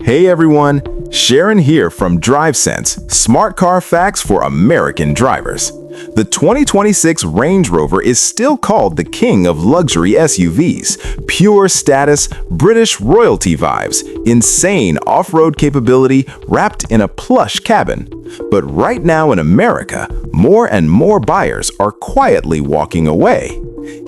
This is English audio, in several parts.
Hey everyone, Sharon here from DriveSense, smart car facts for American drivers. The 2026 Range Rover is still called the king of luxury SUVs. Pure status, British royalty vibes, insane off-road capability wrapped in a plush cabin. But right now in America, more and more buyers are quietly walking away.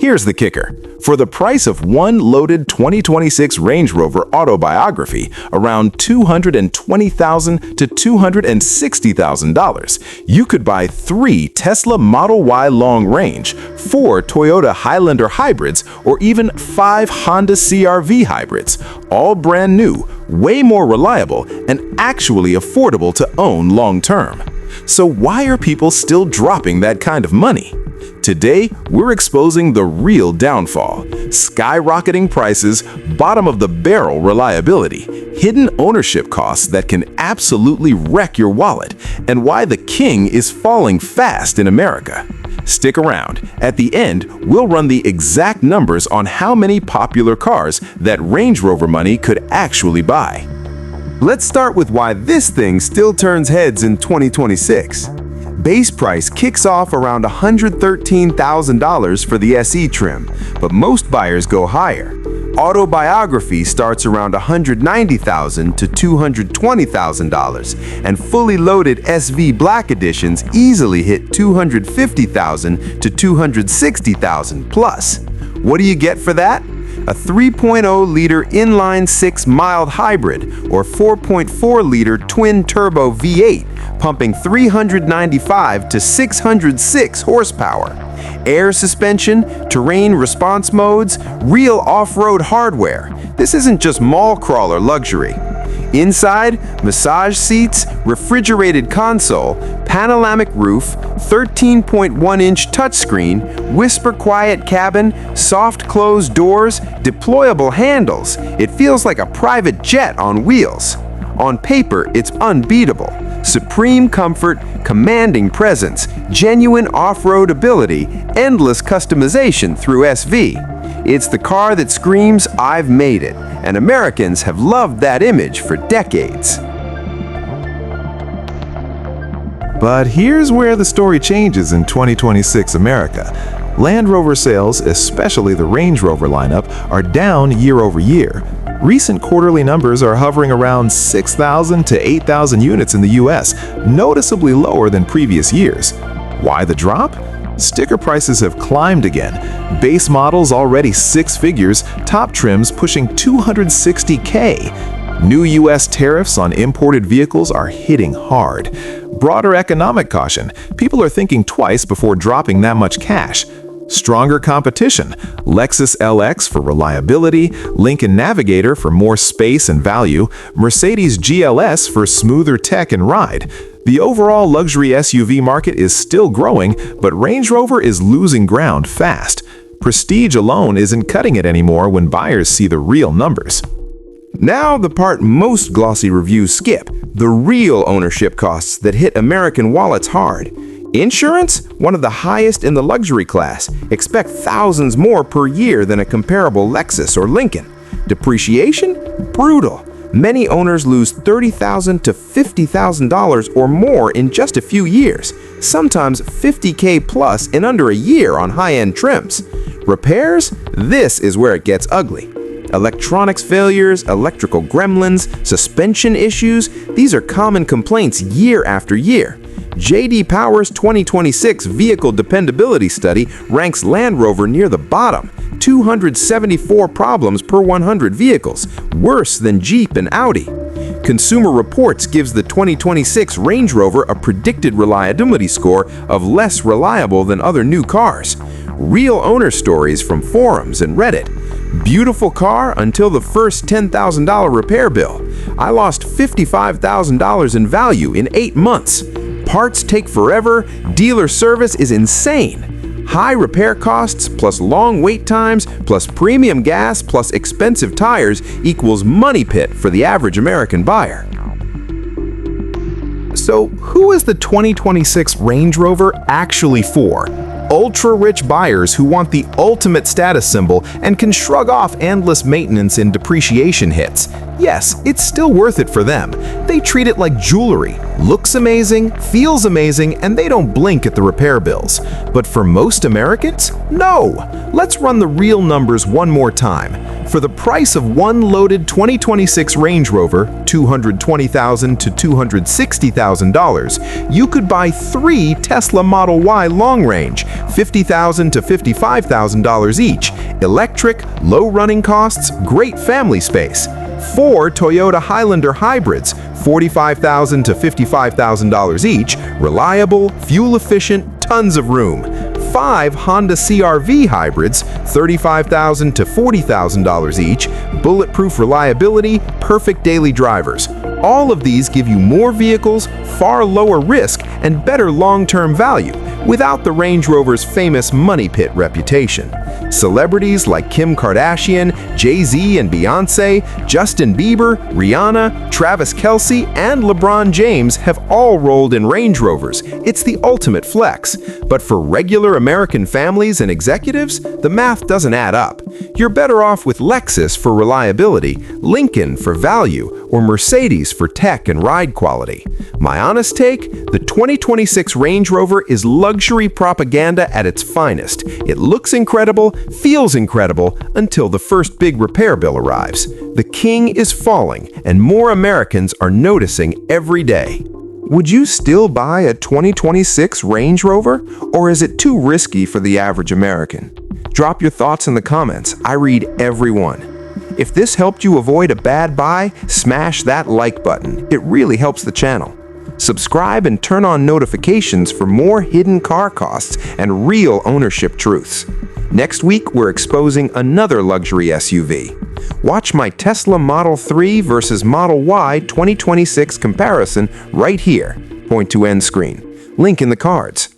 Here's the kicker. For the price of one loaded 2026 Range Rover autobiography, around $220,000 to $260,000, you could buy 3 Tesla Model Y long range, 4 Toyota Highlander hybrids, or even 5 Honda CR-V hybrids, all brand new, way more reliable, and actually affordable to own long term. So why are people still dropping that kind of money? Today, we're exposing the real downfall: skyrocketing prices, bottom-of-the-barrel reliability, hidden ownership costs that can absolutely wreck your wallet, and why the king is falling fast in America. Stick around. At the end, we'll run the exact numbers on how many popular cars that Range Rover money could actually buy. Let's start with why this thing still turns heads in 2026. Base price kicks off around $113,000 for the SE trim, but most buyers go higher. Autobiography starts around $190,000 to $220,000, and fully loaded SV Black editions easily hit $250,000 to $260,000 plus. What do you get for that? A 3.0-liter inline-6 mild hybrid or 4.4-liter twin-turbo V8, pumping 395 to 606 horsepower. Air suspension, terrain response modes, real off-road hardware. This isn't just mall crawler luxury. Inside, massage seats, refrigerated console, panoramic roof, 13.1-inch touchscreen, whisper-quiet cabin, soft closed doors, deployable handles. It feels like a private jet on wheels. On paper, it's unbeatable. Supreme comfort, commanding presence, genuine off-road ability, endless customization through SV. It's the car that screams, "I've made it," and Americans have loved that image for decades. But here's where the story changes in 2026 America. Land Rover sales, especially the Range Rover lineup, are down year over year. Recent quarterly numbers are hovering around 6,000 to 8,000 units in the US, noticeably lower than previous years. Why the drop? Sticker prices have climbed again. Base models already 6 figures, top trims pushing $260K. New US tariffs on imported vehicles are hitting hard. Broader economic caution. People are thinking twice before dropping that much cash. Stronger competition. Lexus LX for reliability, Lincoln Navigator for more space and value, Mercedes GLS for smoother tech and ride. The overall luxury SUV market is still growing, but Range Rover is losing ground fast. Prestige alone isn't cutting it anymore when buyers see the real numbers. Now the part most glossy reviews skip: the real ownership costs that hit American wallets hard. Insurance? One of the highest in the luxury class. Expect thousands more per year than a comparable Lexus or Lincoln. Depreciation? Brutal. Many owners lose $30,000 to $50,000 or more in just a few years, sometimes $50K plus in under a year on high-end trims. Repairs? This is where it gets ugly. Electronics failures, electrical gremlins, suspension issues, these are common complaints year after year. J.D. Power's 2026 Vehicle Dependability Study ranks Land Rover near the bottom, 274 problems per 100 vehicles, worse than Jeep and Audi. Consumer Reports gives the 2026 Range Rover a predicted reliability score of less reliable than other new cars. Real owner stories from forums and Reddit. Beautiful car until the first $10,000 repair bill. I lost $55,000 in value in 8 months. Parts take forever, dealer service is insane. High repair costs plus long wait times plus premium gas plus expensive tires equals money pit for the average American buyer. So who is the 2026 Range Rover actually for? Ultra-rich buyers who want the ultimate status symbol and can shrug off endless maintenance and depreciation hits. Yes, it's still worth it for them. They treat it like jewelry. Looks amazing, feels amazing, and they don't blink at the repair bills. But for most Americans, no. Let's run the real numbers one more time. For the price of one loaded 2026 Range Rover, $220,000 to $260,000, you could buy 3 Tesla Model Y long range, $50,000 to $55,000 each, electric, low running costs, great family space. 4 Toyota Highlander hybrids, $45,000 to $55,000 each, reliable, fuel-efficient, tons of room. 5 Honda CR-V hybrids, $35,000 to $40,000 each, bulletproof reliability, perfect daily drivers. All of these give you more vehicles, far lower risk, and better long-term value, without the Range Rover's famous money pit reputation. Celebrities like Kim Kardashian, Jay-Z and Beyoncé, Justin Bieber, Rihanna, Travis Kelce, and LeBron James have all rolled in Range Rovers. It's the ultimate flex. But for regular American families and executives, the math doesn't add up. You're better off with Lexus for reliability, Lincoln for value, or Mercedes for tech and ride quality. My honest take? The 2026 Range Rover is luxury propaganda at its finest. It looks incredible, feels incredible, until the first big repair bill arrives. The king is falling, and more Americans are noticing every day. Would you still buy a 2026 Range Rover, or is it too risky for the average American? Drop your thoughts in the comments. I read every one. If this helped you avoid a bad buy, smash that like button. It really helps the channel. Subscribe and turn on notifications for more hidden car costs and real ownership truths. Next week, we're exposing another luxury SUV. Watch my Tesla Model 3 versus Model Y 2026 comparison right here. Point to end screen. Link in the cards.